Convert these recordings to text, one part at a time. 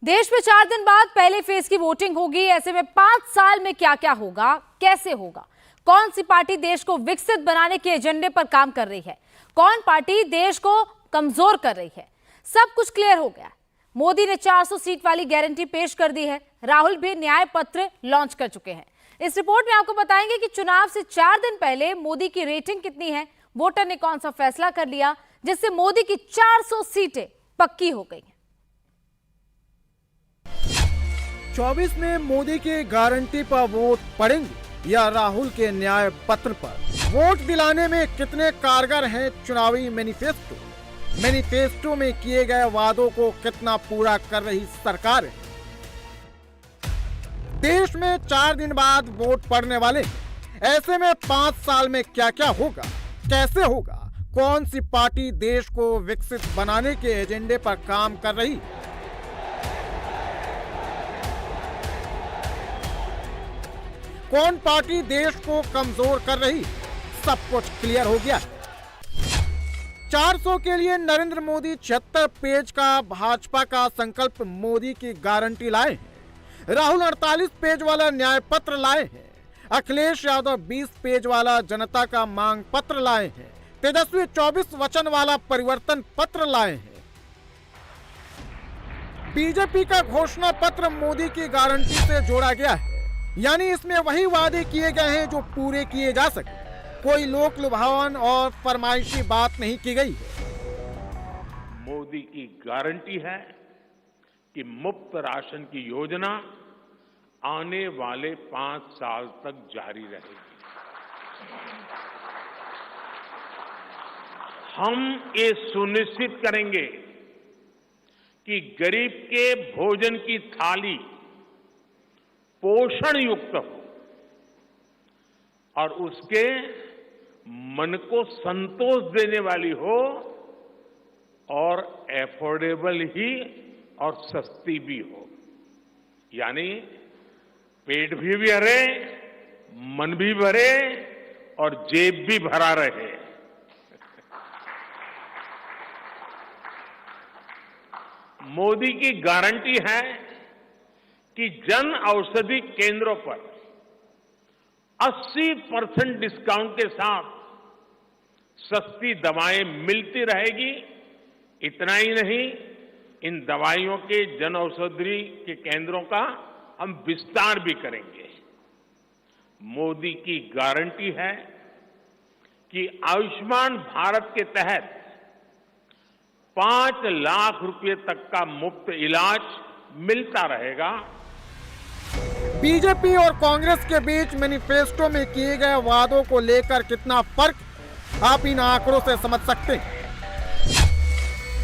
देश में 4 दिन बाद पहले फेज की वोटिंग होगी। ऐसे में 5 साल में क्या क्या होगा, कैसे होगा, कौन सी पार्टी देश को विकसित बनाने के एजेंडे पर काम कर रही है, कौन पार्टी देश को कमजोर कर रही है, सब कुछ क्लियर हो गया है। मोदी ने 400 सीट वाली गारंटी पेश कर दी है। राहुल भी न्याय पत्र लॉन्च कर चुके हैं। इस रिपोर्ट में आपको बताएंगे कि चुनाव से 4 दिन पहले मोदी की रेटिंग कितनी है, वोटर ने कौन सा फैसला कर लिया जिससे मोदी की 400 सीटें पक्की हो गई। 24 में मोदी की गारंटी पर वोट पड़ेंगे या राहुल के न्याय पत्र पर? वोट दिलाने में कितने कारगर हैं चुनावी मैनिफेस्टो? मैनिफेस्टो में किए गए वादों को कितना पूरा कर रही सरकार है? देश में 4 दिन बाद वोट पड़ने वाले हैं। ऐसे में 5 साल में क्या क्या होगा, कैसे होगा, कौन सी पार्टी देश को विकसित बनाने के एजेंडे पर काम कर रही है? कौन पार्टी देश को कमजोर कर रही? सब कुछ क्लियर हो गया। 400 के लिए नरेंद्र मोदी 76 पेज का भाजपा का संकल्प मोदी की गारंटी लाए हैं। राहुल 48 पेज वाला न्याय पत्र लाए हैं। अखिलेश यादव 20 पेज वाला जनता का मांग पत्र लाए हैं। तेजस्वी 24 वचन वाला परिवर्तन पत्र लाए हैं। बीजेपी का घोषणा पत्र मोदी की गारंटी से जोड़ा गया है, यानी इसमें वही वादे किए गए हैं जो पूरे किए जा सके। कोई लोक लुभावन और फरमाइशी बात नहीं की गई है। मोदी की गारंटी है कि मुफ्त राशन की योजना आने वाले 5 साल तक जारी रहेगी। हम ये सुनिश्चित करेंगे कि गरीब के भोजन की थाली पोषण युक्त हो और उसके मन को संतोष देने वाली हो और एफोर्डेबल ही और सस्ती भी हो, यानी पेट भी भरे, मन भी भरे और जेब भी भरा रहे। मोदी की गारंटी है कि जन औषधि केंद्रों पर 80% डिस्काउंट के साथ सस्ती दवाएं मिलती रहेगी। इतना ही नहीं, इन दवाइयों के जन औषधि के केंद्रों का हम विस्तार भी करेंगे। मोदी की गारंटी है कि आयुष्मान भारत के तहत 5 लाख रुपए तक का मुफ्त इलाज मिलता रहेगा। बीजेपी और कांग्रेस के बीच मैनिफेस्टो में किए गए वादों को लेकर कितना फर्क आप इन आंकड़ों से समझ सकते हैं।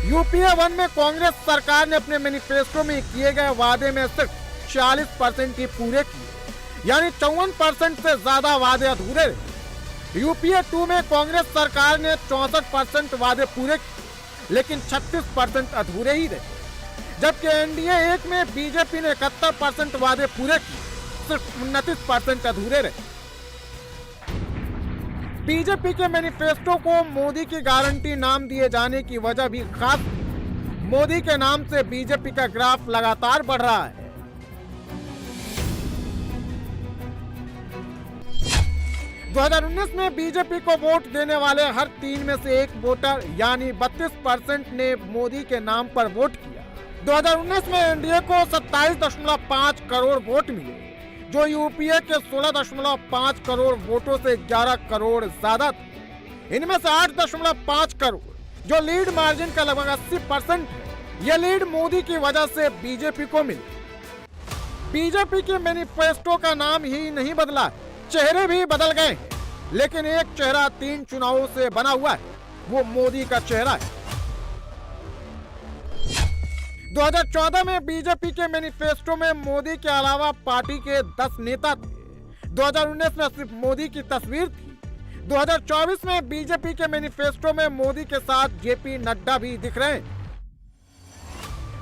यूपीए 1 में कांग्रेस सरकार ने अपने मैनिफेस्टो में किए गए वादे में सिर्फ 40% ही पूरे किए, यानी 54% से ज्यादा वादे अधूरे रहे। यूपीए 2 में कांग्रेस सरकार ने 64% वादे पूरे किए, लेकिन 36% अधूरे ही रहे। जबकि एनडीए 1 में बीजेपी ने 71% वादे पूरे किए, सिर्फ 29% अधूरे रहे। बीजेपी के मैनिफेस्टो को मोदी की गारंटी नाम दिए जाने की वजह भी खास। मोदी के नाम से बीजेपी का ग्राफ लगातार बढ़ रहा है। – 2019 में बीजेपी को वोट देने वाले हर 3 में से 1 वोटर यानी 32% ने मोदी के नाम पर वोट किया। 2019 में एनडीए को 27.5 करोड़ वोट मिले, जो यूपीए के 16.5 करोड़ वोटों से 11 करोड़ ज्यादा थे। इनमें से 8.5 करोड़ जो लीड मार्जिन का लगभग 80% है, यह लीड मोदी की वजह से बीजेपी को मिली। बीजेपी के मैनिफेस्टो का नाम ही नहीं बदला, चेहरे भी बदल गए हैं, लेकिन एक चेहरा 3 चुनावों से बना हुआ है, वो मोदी का चेहरा है। 2014 में बीजेपी के मैनिफेस्टो में मोदी के अलावा पार्टी के 10 नेता थे। 2019 में सिर्फ मोदी की तस्वीर थी। 2024 में बीजेपी के मैनिफेस्टो में मोदी के साथ जेपी नड्डा भी दिख रहे हैं।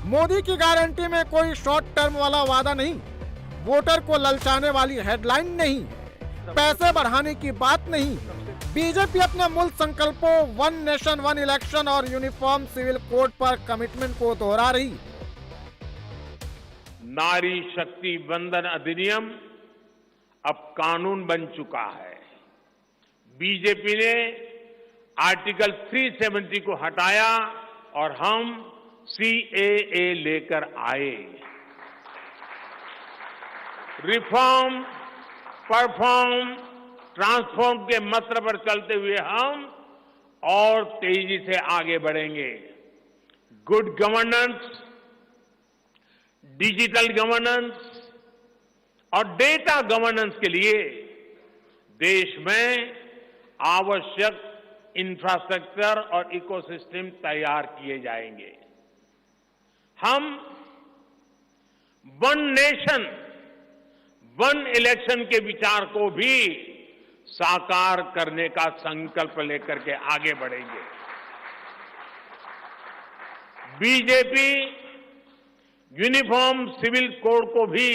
मोदी की गारंटी में कोई शॉर्ट टर्म वाला वादा नहीं, वोटर को ललचाने वाली हेडलाइन नहीं, पैसे बढ़ाने की बात नहीं। बीजेपी अपने मूल संकल्पों 1 नेशन 1 इलेक्शन और यूनिफॉर्म सिविल कोड पर कमिटमेंट को दोहरा रही है। नारी शक्ति वंदन अधिनियम अब कानून बन चुका है। बीजेपी ने आर्टिकल 370 को हटाया और हम CAA लेकर आए। रिफॉर्म, परफॉर्म, ट्रांसफॉर्म के मंत्र पर चलते हुए हम और तेजी से आगे बढ़ेंगे। गुड गवर्नेंस, डिजिटल गवर्नेंस और डेटा गवर्नेंस के लिए देश में आवश्यक इंफ्रास्ट्रक्चर और इकोसिस्टम तैयार किए जाएंगे। हम वन नेशन, वन इलेक्शन के विचार को भी साकार करने का संकल्प लेकर के आगे बढ़ेंगे। बीजेपी यूनिफॉर्म सिविल कोड को भी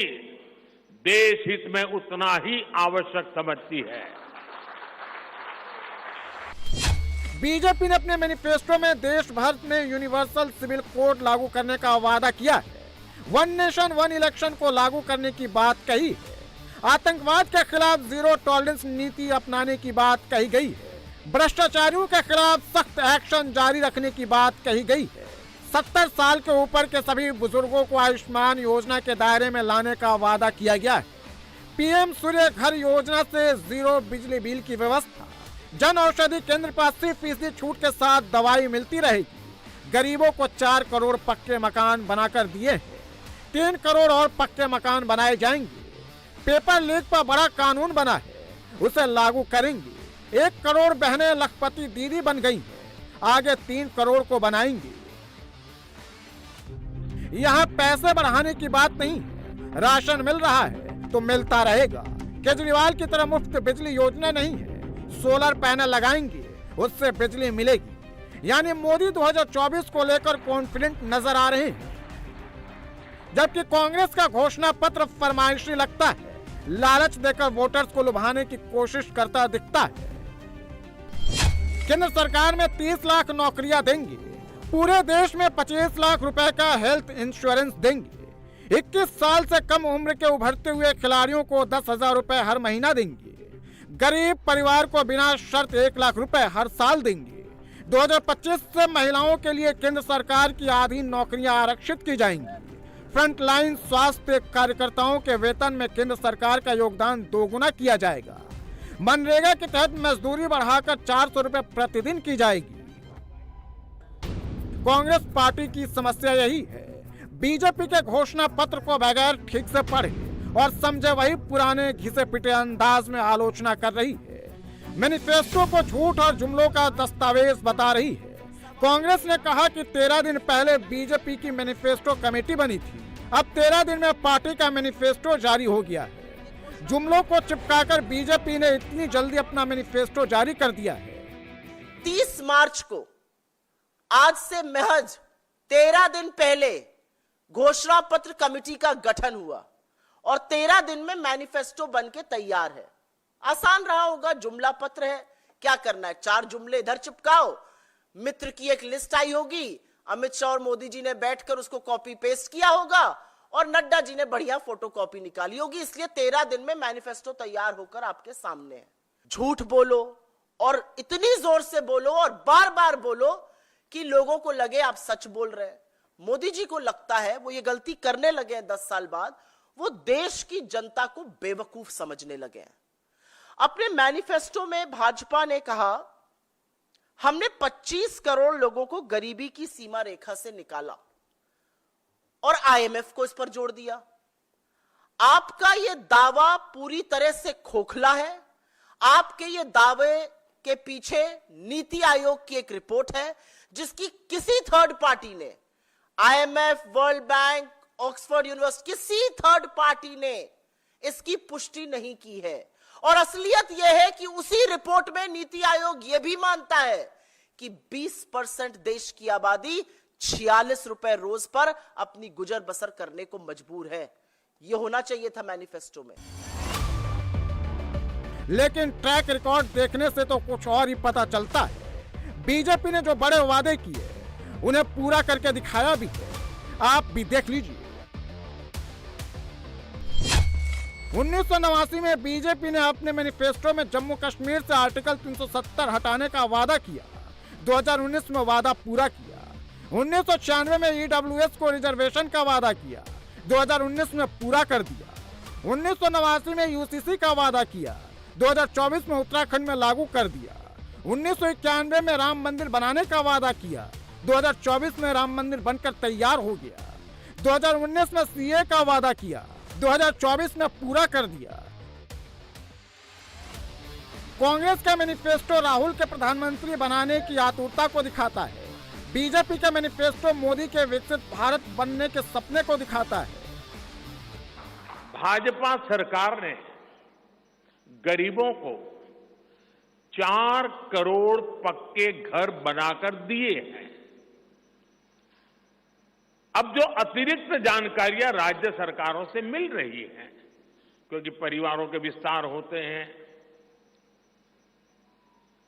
देश हित में उतना ही आवश्यक समझती है। बीजेपी ने अपने मैनिफेस्टो में देश भर में यूनिवर्सल सिविल कोड लागू करने का वादा किया है। वन नेशन वन इलेक्शन को लागू करने की बात कही है। आतंकवाद के खिलाफ जीरो टॉलरेंस नीति अपनाने की बात कही गई है। भ्रष्टाचारियों के खिलाफ सख्त एक्शन जारी रखने की बात कही गई है। 70 साल के ऊपर के सभी बुजुर्गों को आयुष्मान योजना के दायरे में लाने का वादा किया गया है। PM सूर्य घर योजना से जीरो बिजली बिल की व्यवस्था। जन औषधि केंद्र पर 80% छूट के साथ दवाई मिलती रहेगी। गरीबों को 4 करोड़ पक्के मकान बनाकर दिए हैं। 3 करोड़ और पक्के मकान बनाए जाएंगे। पेपर लीक पर बड़ा कानून बना है, उसे लागू करेंगे। 1 करोड़ बहनें लखपति दीदी बन गई हैं, आगे 3 करोड़ को बनाएंगे। यहाँ पैसे बढ़ाने की बात नहीं है। राशन मिल रहा है तो मिलता रहेगा। केजरीवाल की तरह मुफ्त बिजली योजना नहीं है। सोलर पैनल लगाएंगे, उससे बिजली मिलेगी। यानी मोदी 2024 को लेकर कॉन्फिडेंट नजर आ रहे हैं। जबकि कांग्रेस का घोषणा पत्र फरमाइशी लगता है, लालच देकर वोटर्स को लुभाने की कोशिश करता दिखता है। केंद्र सरकार में 30 लाख नौकरियां देंगे। पूरे देश में 25 लाख रुपए का हेल्थ इंश्योरेंस देंगे। 21 साल से कम उम्र के उभरते हुए खिलाड़ियों को 10,000 रुपए हर महीना देंगे। गरीब परिवार को बिना शर्त 1 लाख रुपए हर साल देंगे। 2025 से महिलाओं के लिए केंद्र सरकार की आधी नौकरियां आरक्षित की जाएंगी। फ्रंटलाइन स्वास्थ्य कार्यकर्ताओं के वेतन में केंद्र सरकार का योगदान 2 गुना किया जाएगा। मनरेगा के तहत मजदूरी बढ़ाकर 400 रुपए प्रतिदिन की जाएगी। कांग्रेस पार्टी की समस्या यही है, बीजेपी के घोषणा पत्र को बगैर ठीक से पढ़े और समझे वही पुराने घिसे पिटे अंदाज में आलोचना कर रही है। मैनिफेस्टो को झूठ और जुमलों का दस्तावेज बता रही है। कांग्रेस ने कहा कि 13 दिन पहले बीजेपी की मैनिफेस्टो कमेटी बनी थी। अब 13 दिन में पार्टी का मैनिफेस्टो जारी हो गया है। जुमलों को चिपकाकर बीजेपी ने इतनी जल्दी अपना मैनिफेस्टो जारी कर दिया है। 30 मार्च को, आज से महज 13 दिन पहले घोषणा पत्र कमेटी का गठन हुआ और 13 दिन में मैनिफेस्टो बनके तैयार है। आसान रहा होगा, जुमला पत्र है, क्या करना है, 4 जुमले इधर चिपकाओ। मित्र की एक लिस्ट आई होगी, अमित शाह और मोदी जी ने बैठकर उसको कॉपी पेस्ट किया होगा और नड्डा जी ने बढ़िया फोटोकॉपी निकाली होगी। इसलिए 13 दिन में मैनिफेस्टो तैयार होकर आपके सामने है। झूठ बोलो और इतनी जोर से बोलो और बार बार बोलो कि लोगों को लगे आप सच बोल रहे हैं। मोदी जी को लगता है वो ये गलती करने लगे हैं 10 साल बाद, वो देश की जनता को बेवकूफ समझने लगे हैं। अपने मैनिफेस्टो में भाजपा ने कहा, हमने 25 करोड़ लोगों को गरीबी की सीमा रेखा से निकाला और IMF को इस पर जोड़ दिया। आपका यह दावा पूरी तरह से खोखला है। आपके ये दावे के पीछे नीति आयोग की एक रिपोर्ट है जिसकी किसी थर्ड पार्टी ने, IMF, world bank, Oxford university, किसी थर्ड पार्टी ने इसकी पुष्टि नहीं की है। और असलियत यह है कि उसी रिपोर्ट में नीति आयोग यह भी मानता है कि 20% देश की आबादी 46 रुपए रोज पर अपनी गुजर बसर करने को मजबूर है। यह होना चाहिए था मैनिफेस्टो में। लेकिन ट्रैक रिकॉर्ड देखने से तो कुछ और ही पता चलता है। बीजेपी ने जो बड़े वादे किए उन्हें पूरा करके दिखाया भी है। आप भी देख लीजिए। 1989 में बीजेपी ने अपने मैनिफेस्टो में जम्मू कश्मीर से आर्टिकल 370 हटाने का वादा किया। 2019 में वादा पूरा किया। 1996 में ईडब्ल्यूएस को रिजर्वेशन का वादा किया, 2019 में पूरा कर दिया। 1989 में यूसीसी का वादा किया, 2024 में उत्तराखंड में लागू कर दिया। 1991 में राम मंदिर बनाने का वादा किया, 2024 में राम मंदिर बनकर तैयार हो गया। 2019 में सीए का वादा किया, 2024 में पूरा कर दिया। कांग्रेस का मैनिफेस्टो राहुल के प्रधानमंत्री बनाने की आतुरता को दिखाता है। बीजेपी का मैनिफेस्टो मोदी के विकसित भारत बनने के सपने को दिखाता है। भाजपा सरकार ने गरीबों को 4 करोड़ पक्के घर बनाकर दिए हैं। अब जो अतिरिक्त जानकारियां राज्य सरकारों से मिल रही हैं, क्योंकि परिवारों के विस्तार होते हैं,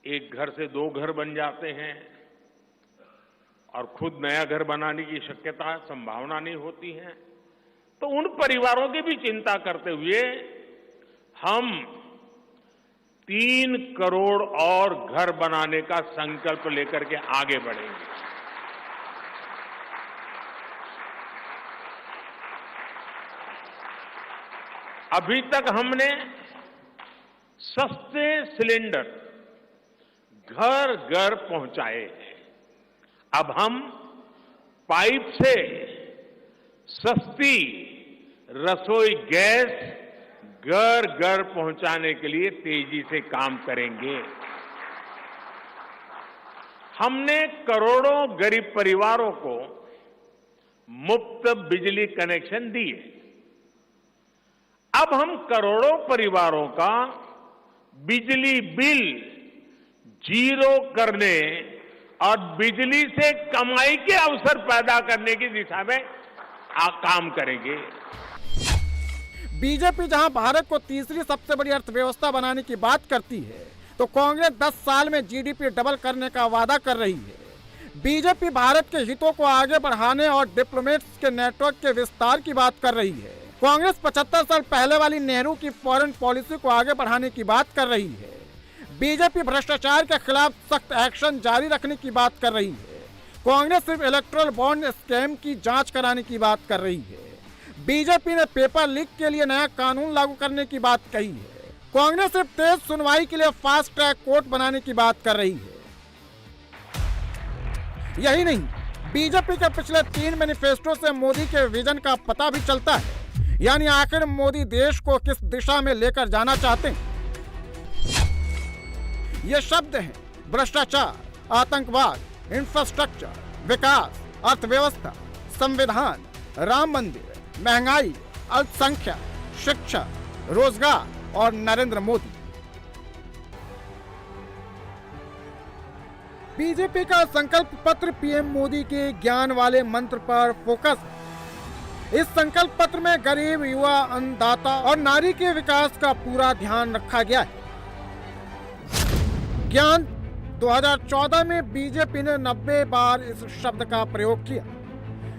एक घर से 2 घर बन जाते हैं और खुद नया घर बनाने की शक्यता संभावना नहीं होती है, तो उन परिवारों की भी चिंता करते हुए हम 3 करोड़ और घर बनाने का संकल्प लेकर के आगे बढ़ेंगे। अभी तक हमने सस्ते सिलेंडर घर घर पहुंचाए हैं। अब हम पाइप से सस्ती रसोई गैस घर घर पहुंचाने के लिए तेजी से काम करेंगे। हमने करोड़ों गरीब परिवारों को मुफ्त बिजली कनेक्शन दिए। अब हम करोड़ों परिवारों का बिजली बिल 0 करने और बिजली से कमाई के अवसर पैदा करने की दिशा में काम करेंगे। बीजेपी जहां भारत को तीसरी सबसे बड़ी अर्थव्यवस्था बनाने की बात करती है, तो कांग्रेस 10 साल में जीडीपी डबल करने का वादा कर रही है। बीजेपी भारत के हितों को आगे बढ़ाने और डिप्लोमेट्स के नेटवर्क के विस्तार की बात कर रही है। कांग्रेस 75 साल पहले वाली नेहरू की फॉरेन पॉलिसी को आगे बढ़ाने की बात कर रही है। बीजेपी भ्रष्टाचार के खिलाफ सख्त एक्शन जारी रखने की बात कर रही है। कांग्रेस सिर्फ इलेक्टोरल बॉन्ड स्कैम की जांच कराने की बात कर रही है। बीजेपी ने पेपर लीक के लिए नया कानून लागू करने की बात कही है। कांग्रेस सिर्फ तेज सुनवाई के लिए फास्ट ट्रैक कोर्ट बनाने की बात कर रही है। यही नहीं, बीजेपी के पिछले 3 मैनिफेस्टो से मोदी के विजन का पता भी चलता है, यानी आखिर मोदी देश को किस दिशा में लेकर जाना चाहते हैं। ये शब्द हैं भ्रष्टाचार, आतंकवाद, इंफ्रास्ट्रक्चर, विकास, अर्थव्यवस्था, संविधान, राम मंदिर, महंगाई, अल्पसंख्यक, शिक्षा, रोजगार और नरेंद्र मोदी। बीजेपी का संकल्प पत्र पीएम मोदी के ज्ञान वाले मंत्र पर फोकस है। इस संकल्प पत्र में गरीब, युवा, अन्नदाता और नारी के विकास का पूरा ध्यान रखा गया है। ज्ञान 2014 में बीजेपी ने 90 बार इस शब्द का प्रयोग किया,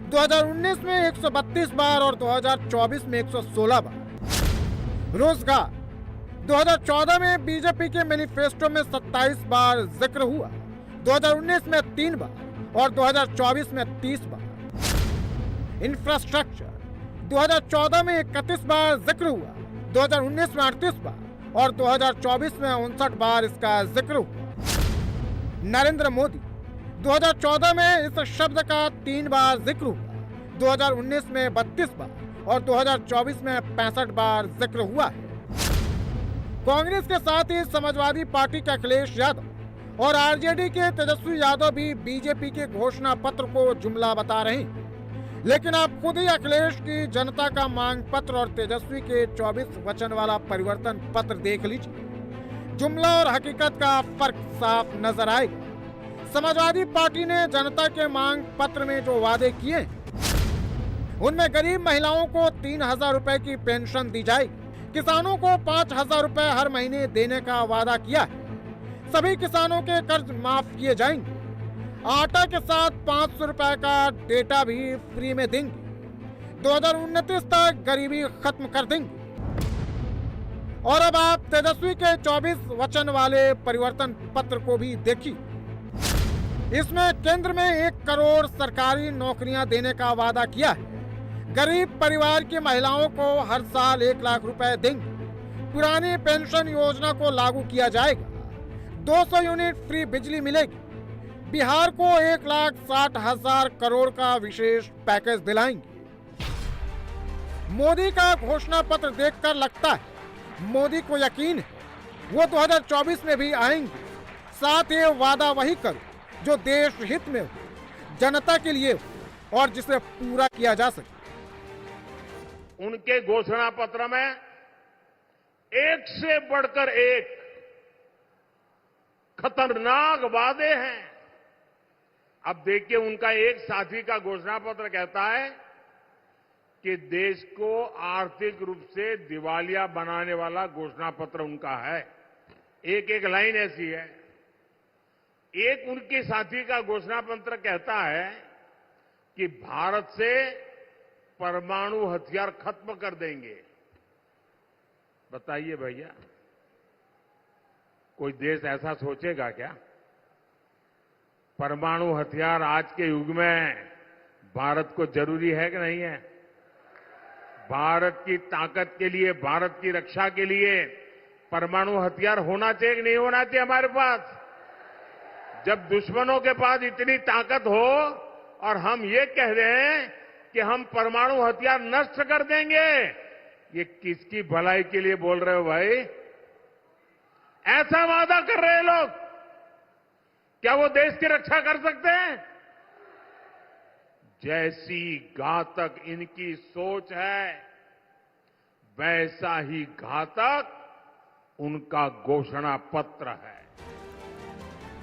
2019 में 132 बार और 2024 में 116 बार। रोजगार 2014 में बीजेपी के मैनिफेस्टो में 27 बार जिक्र हुआ, 2019 में 3 बार और 2024 में 30 बार। इंफ्रास्ट्रक्चर 2014 में 31 बार जिक्र हुआ, 2019 में 38 बार और 2024 में 59 बार इसका जिक्र हुआ। नरेंद्र मोदी 2014 में इस शब्द का 3 बार जिक्र हुआ, 2019 में 32 बार और 2024 में 65 बार जिक्र हुआ है। कांग्रेस के साथ ही समाजवादी पार्टी के अखिलेश यादव और आरजेडी के तेजस्वी यादव भी बीजेपी के घोषणा पत्र को जुमला बता रहे हैं। लेकिन आप खुद ही अखिलेश की जनता का मांग पत्र और तेजस्वी के 24 वचन वाला परिवर्तन पत्र देख लीजिए। जुमला और हकीकत का फर्क साफ नजर आएगा। समाजवादी पार्टी ने जनता के मांग पत्र में जो वादे किए उनमें गरीब महिलाओं को 3,000 रुपए की पेंशन दी जाएगी, किसानों को 5,000 रुपए हर महीने देने का वादा किया है, सभी किसानों के कर्ज माफ किए जाएंगे, आटा के साथ 500 रुपए का डेटा भी फ्री में देंगे, 2029 तक गरीबी खत्म कर देंगे। और अब आप तेजस्वी के 24 वचन वाले परिवर्तन पत्र को भी देखिए। इसमें केंद्र में 1 करोड़ सरकारी नौकरियां देने का वादा किया है। गरीब परिवार की महिलाओं को हर साल 1 लाख रुपए देंगे। पुरानी पेंशन योजना को लागू किया जाएगा। 200 यूनिट फ्री बिजली मिलेगी। बिहार को 1,60,000 करोड़ का विशेष पैकेज दिलाएंगे। मोदी का घोषणा पत्र देखकर लगता है मोदी को यकीन है वो 2024 में भी आएंगे। साथ ही वादा वही करो जो देश हित में हो, जनता के लिए हो और जिसे पूरा किया जा सके। उनके घोषणा पत्र में एक से बढ़कर एक खतरनाक वादे हैं। अब देखिए, उनका एक साथी का घोषणा पत्र कहता है कि देश को आर्थिक रूप से दिवालिया बनाने वाला घोषणा पत्र उनका है। एक लाइन ऐसी है। एक उनके साथी का घोषणा पत्र कहता है कि भारत से परमाणु हथियार खत्म कर देंगे। बताइए भैया, कोई देश ऐसा सोचेगा क्या? परमाणु हथियार आज के युग में भारत को जरूरी है कि नहीं है? भारत की ताकत के लिए, भारत की रक्षा के लिए परमाणु हथियार होना चाहिए कि नहीं होना चाहिए हमारे पास? जब दुश्मनों के पास इतनी ताकत हो और हम ये कह रहे हैं कि हम परमाणु हथियार नष्ट कर देंगे, ये किसकी भलाई के लिए बोल रहे हो भाई? ऐसा वादा कर रहे हैं लोग, क्या वो देश की रक्षा कर सकते हैं? जैसी घातक इनकी सोच है, वैसा ही घातक उनका घोषणा पत्र है।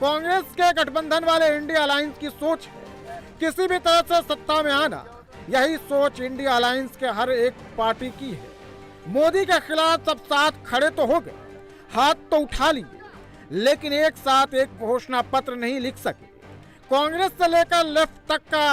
कांग्रेस के गठबंधन वाले इंडिया अलायंस की सोच है किसी भी तरह से सत्ता में आना। यही सोच इंडिया अलायंस के हर एक पार्टी की है। मोदी के खिलाफ सब साथ खड़े तो हो गए, हाथ तो उठा लिए, लेकिन एक साथ एक घोषणा पत्र नहीं लिख सके। कांग्रेस से लेकर लेफ्ट तक का